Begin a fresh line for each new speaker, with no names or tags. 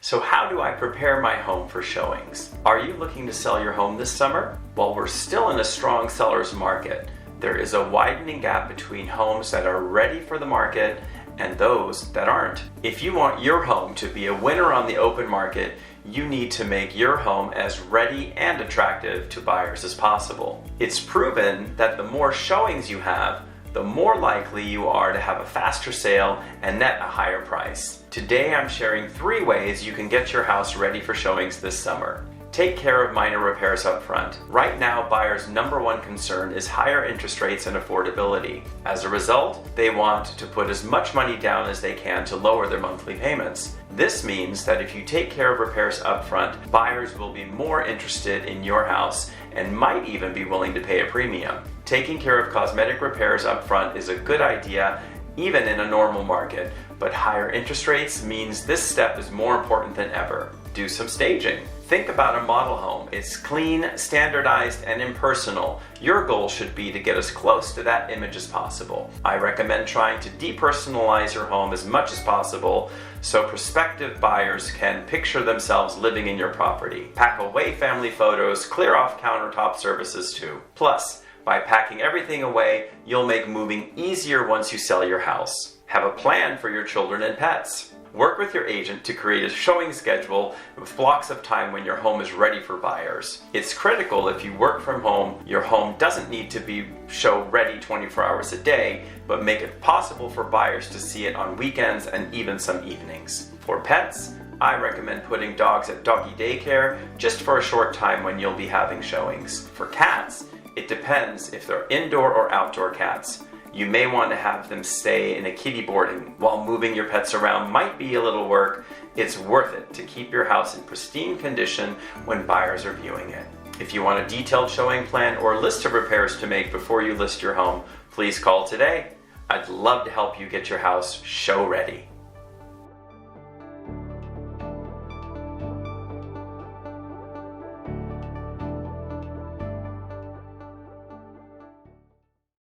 So how do I prepare my home for showings? Are you looking to sell your home this summer? While we're still in a strong seller's market, there is a widening gap between homes that are ready for the market and those that aren't. If you want your home to be a winner on the open market, you need to make your home as ready and attractive to buyers as possible. It's proven that the more showings you have, the more likely you are to have a faster sale and net a higher price. Today I'm sharing 3 ways you can get your house ready for showings this summer. Take care of minor repairs up front. Right now, buyers' #1 concern is higher interest rates and affordability. As a result, they want to put as much money down as they can to lower their monthly payments. This means that if you take care of repairs up front, buyers will be more interested in your house and might even be willing to pay a premium. Taking care of cosmetic repairs up front is a good idea even in a normal market, but higher interest rates means this step is more important than ever. Do some staging. Think about a model home. It's clean, standardized, and impersonal. Your goal should be to get as close to that image as possible. I recommend trying to depersonalize your home as much as possible so prospective buyers can picture themselves living in your property. Pack away family photos, clear off countertop surfaces too. Plus, by packing everything away, you'll make moving easier once you sell your house. Have a plan for your children and pets. Work with your agent to create a showing schedule with blocks of time when your home is ready for buyers. It's critical if you work from home, your home doesn't need to be show ready 24 hours a day, but make it possible for buyers to see it on weekends and even some evenings. For pets, I recommend putting dogs at doggy daycare just for a short time when you'll be having showings. For cats, it depends if they're indoor or outdoor cats. You may want to have them stay in a kitty boarding. While moving your pets around might be a little work, it's worth it to keep your house in pristine condition when buyers are viewing it. If you want a detailed showing plan or list of repairs to make before you list your home, please call today. I'd love to help you get your house show ready.